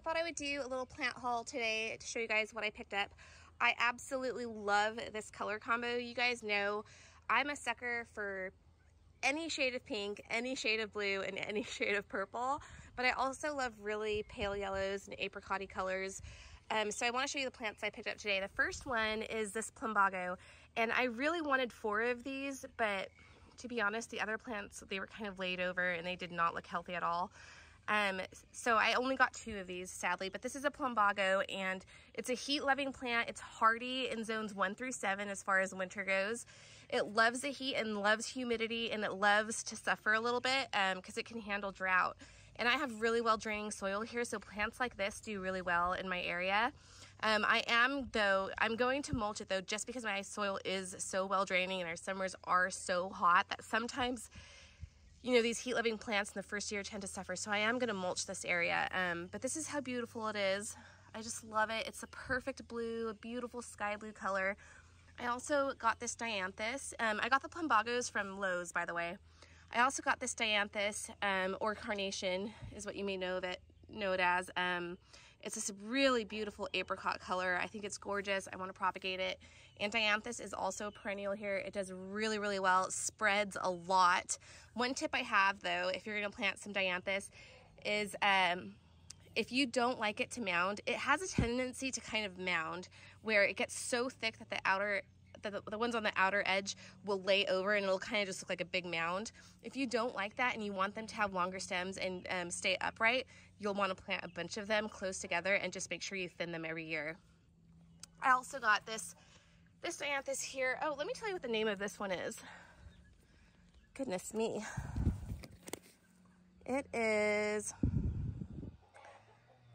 I thought I would do a little plant haul today to show you guys what I picked up. I absolutely love this color combo. You guys know I'm a sucker for any shade of pink, any shade of blue, and any shade of purple, but I also love really pale yellows and apricot-y colors. So I want to show you the plants I picked up today. The first one is this Plumbago, and I really wanted 4 of these, but to be honest, the other plants, they were kind of laid over and they did not look healthy at all. So I only got 2 of these, sadly, but this is a Plumbago, and it's a heat-loving plant. It's hardy in zones 1 through 7 as far as winter goes. It loves the heat and loves humidity, and it loves to suffer a little bit because it can handle drought. And I have really well draining soil here, so plants like this do really well in my area. I'm going to mulch it though, just because my soil is so well draining and our summers are so hot that sometimes, you know, these heat-loving plants in the first year tend to suffer. So I am going to mulch this area. But this is how beautiful it is. I just love it. It's a perfect blue, a beautiful sky blue color. I also got this Dianthus. I got the Plumbagos from Lowe's, by the way. I also got this Dianthus, or carnation is what you may know it as. It's this really beautiful apricot color. I think it's gorgeous. I want to propagate it. And Dianthus is also a perennial here. It does really, really well. It spreads a lot. One tip I have though, if you're going to plant some Dianthus, is if you don't like it to mound, it has a tendency to kind of mound where it gets so thick that the ones on the outer edge will lay over and it'll kind of just look like a big mound. If you don't like that and you want them to have longer stems and stay upright, you'll want to plant a bunch of them close together and just make sure you thin them every year. I also got this Dianthus here. Oh, let me tell you what the name of this one is. Goodness me. It is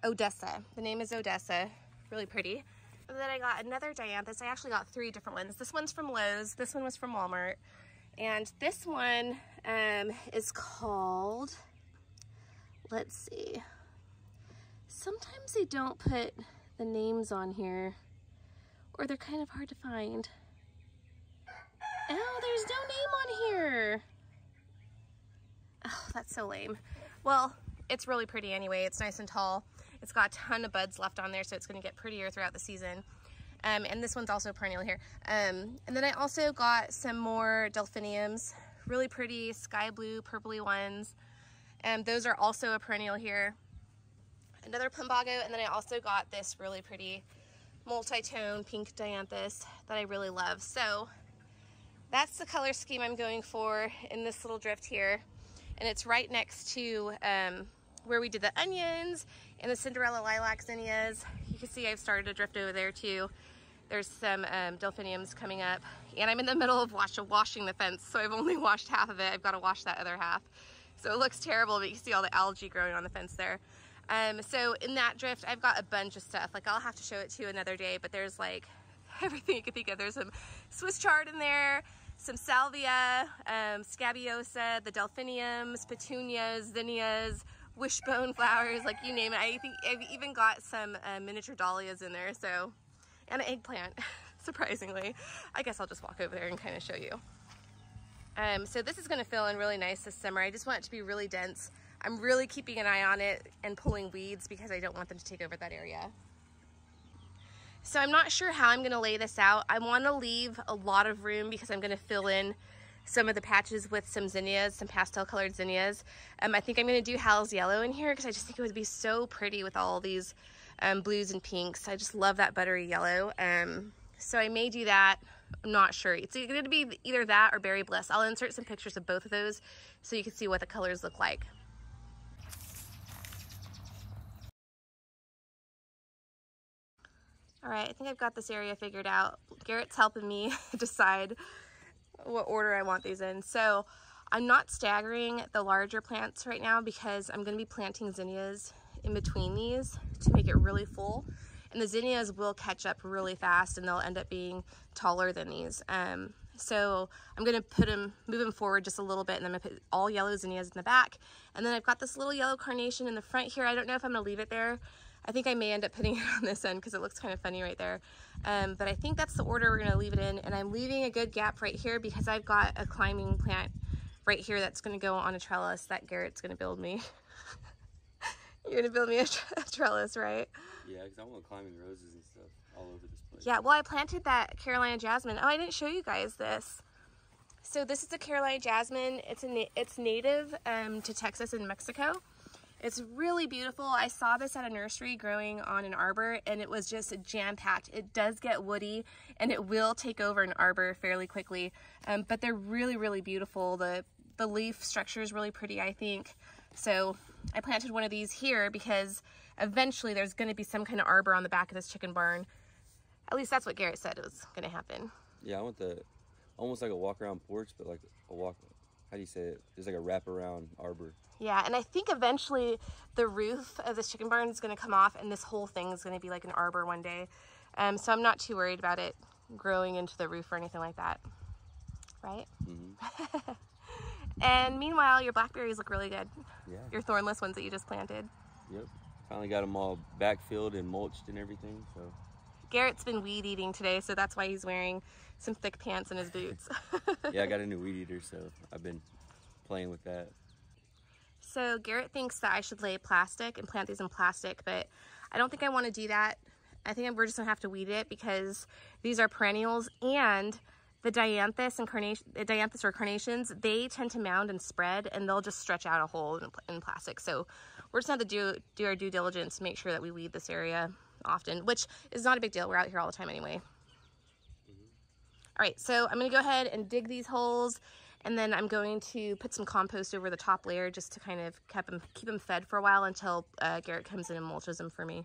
Odessa. The name is Odessa. Really pretty. And then I got another Dianthus. I actually got 3 different ones. This one's from Lowe's. This one was from Walmart. And this one is called, let's see. Sometimes they don't put the names on here, or they're kind of hard to find. Oh, there's no name on here. Oh, that's so lame. Well, it's really pretty anyway. It's nice and tall. It's got a ton of buds left on there, so it's going to get prettier throughout the season. And this one's also perennial here. And then I also got some more Delphiniums, really pretty sky blue, purpley ones. And those are also a perennial here. Another Plumbago, and then I also got this really pretty multi-tone pink Dianthus that I really love. So that's the color scheme I'm going for in this little drift here. And it's right next to where we did the onions and the Cinderella lilac zinnias. You can see I've started a drift over there too. There's some Delphiniums coming up, and I'm in the middle of washing the fence, so I've only washed half of it. I've got to wash that other half. So it looks terrible, but you can see all the algae growing on the fence there. So in that drift, I've got a bunch of stuff. Like, I'll have to show it to you another day, but there's like everything you can think of. There's some Swiss chard in there, some salvia, scabiosa, the Delphiniums, petunias, zinnias, wishbone flowers, like you name it. I think I've even got some miniature dahlias in there, so, and an eggplant, surprisingly. I guess I'll just walk over there and kind of show you. So this is going to fill in really nice this summer. I just want it to be really dense. I'm really keeping an eye on it and pulling weeds because I don't want them to take over that area. So I'm not sure how I'm going to lay this out. I want to leave a lot of room because I'm going to fill in some of the patches with some zinnias, some pastel colored zinnias. I think I'm going to do Hal's yellow in here because I just think it would be so pretty with all these blues and pinks. I just love that buttery yellow. So I may do that. I'm not sure. It's going to be either that or Berry Bliss. I'll insert some pictures of both of those so you can see what the colors look like. All right, I think I've got this area figured out. Garrett's helping me decide what order I want these in. So I'm not staggering the larger plants right now because I'm going to be planting zinnias in between these to make it really full. And the zinnias will catch up really fast and they'll end up being taller than these. So I'm going to move them forward just a little bit, and then I'm going to put all yellow zinnias in the back. And then I've got this little yellow carnation in the front here. I don't know if I'm going to leave it there. I think I may end up putting it on this end because it looks kind of funny right there. But I think that's the order we're going to leave it in. And I'm leaving a good gap right here because I've got a climbing plant right here that's going to go on a trellis that Garrett's going to build me. You're gonna build me a trellis, right? Yeah, because I want climbing roses and stuff all over this place. Yeah, well, I planted that Carolina jasmine. Oh, I didn't show you guys this. So this is a Carolina jasmine. It's native to Texas and Mexico. It's really beautiful. I saw this at a nursery growing on an arbor, and it was just jam-packed. It does get woody, and it will take over an arbor fairly quickly, but they're really, really beautiful. The leaf structure is really pretty, I think. So I planted one of these here because eventually there's going to be some kind of arbor on the back of this chicken barn. At least that's what Garrett said was going to happen. Yeah, I want almost like a walk-around porch, but like how do you say it? It's like a wrap-around arbor. Yeah, and I think eventually the roof of this chicken barn is going to come off, and this whole thing is going to be like an arbor one day. So I'm not too worried about it growing into the roof or anything like that. Right? Mm-hmm. And meanwhile, your blackberries look really good. Yeah. Your thornless ones that you just planted. Yep. Finally got them all backfilled and mulched and everything. So Garrett's been weed eating today, so that's why he's wearing some thick pants and his boots. Yeah, I got a new weed eater, so I've been playing with that. So Garrett thinks that I should lay plastic and plant these in plastic, but I don't think I want to do that. I think we're just gonna have to weed it because these are perennials, and the Dianthus and Dianthus or carnations, they tend to mound and spread, and they'll just stretch out a hole in plastic. So we're just gonna have to do our due diligence to make sure that we weed this area often, which is not a big deal. We're out here all the time anyway. All right, so I'm gonna go ahead and dig these holes, and then I'm going to put some compost over the top layer just to kind of keep them fed for a while until Garrett comes in and mulches them for me.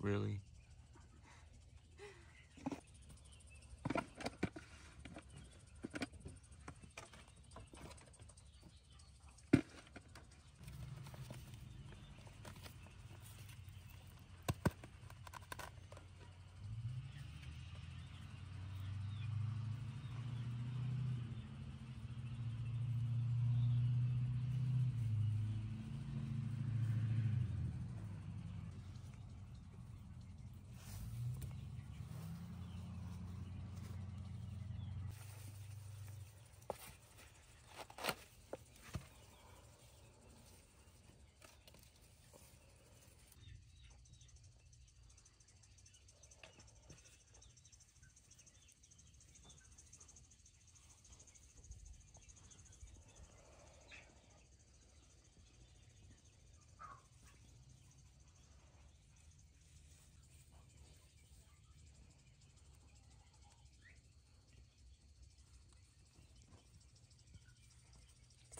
Really?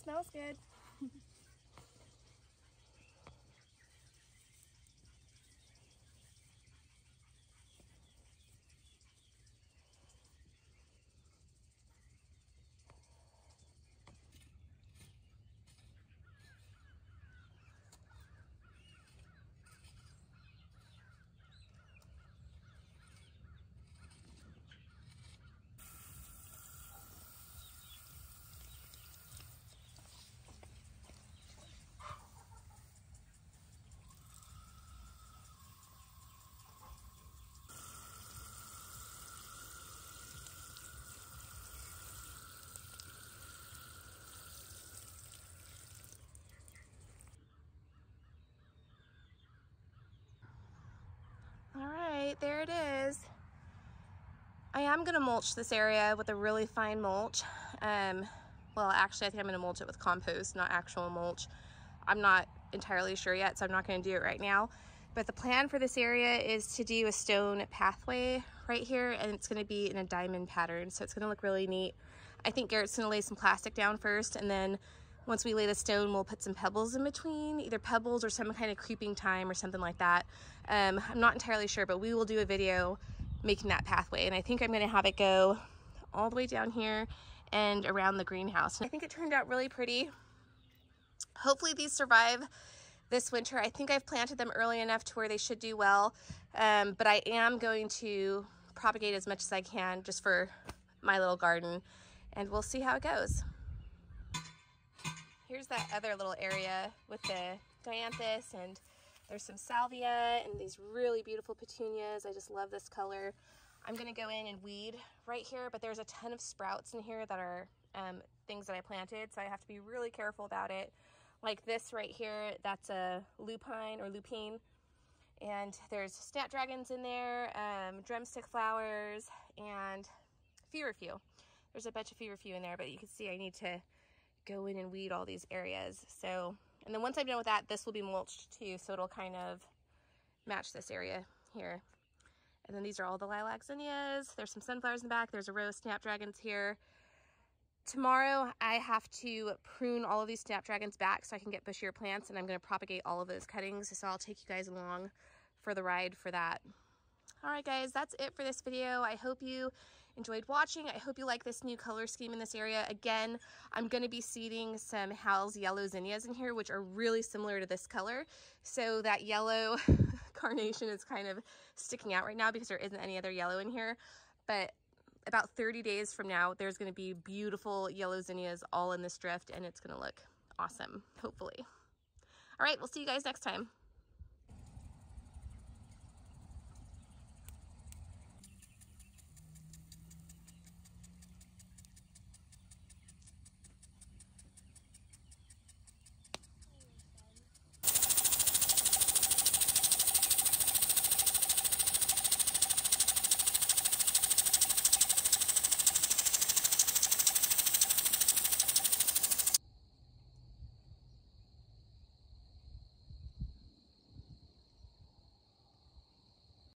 Smells good. am gonna mulch this area with a really fine mulch. Well, actually, I think I'm gonna mulch it with compost, not actual mulch. I'm not entirely sure yet, so I'm not gonna do it right now. But the plan for this area is to do a stone pathway right here, and it's gonna be in a diamond pattern, so it's gonna look really neat. I think Garrett's gonna lay some plastic down first, and then once we lay the stone, we'll put some pebbles in between, either pebbles or some kind of creeping thyme or something like that. I'm not entirely sure, but we will do a video making that pathway, and I think I'm gonna have it go all the way down here and around the greenhouse. I think it turned out really pretty. Hopefully these survive this winter. I think I've planted them early enough to where they should do well, but I am going to propagate as much as I can just for my little garden, and we'll see how it goes. Here's that other little area with the Dianthus, and there's some salvia and these really beautiful petunias. I just love this color. I'm gonna go in and weed right here, but there's a ton of sprouts in here that are things that I planted, so I have to be really careful about it. Like this right here, that's a lupine or lupine, and there's snapdragons in there, drumstick flowers, and feverfew. There's a bunch of feverfew in there, but you can see I need to go in and weed all these areas. So, and then once I'm done with that, this will be mulched too, so it'll kind of match this area here. And then these are all the lilac zinnias. There's some sunflowers in the back. There's a row of snapdragons here. Tomorrow I have to prune all of these snapdragons back so I can get bushier plants, and I'm going to propagate all of those cuttings, so I'll take you guys along for the ride for that. Alright guys, that's it for this video. I hope you enjoyed watching. I hope you like this new color scheme in this area. Again, I'm going to be seeding some Hal's yellow zinnias in here, which are really similar to this color. So that yellow carnation is kind of sticking out right now because there isn't any other yellow in here. But about 30 days from now, there's going to be beautiful yellow zinnias all in this drift, and it's going to look awesome, hopefully. All right, we'll see you guys next time.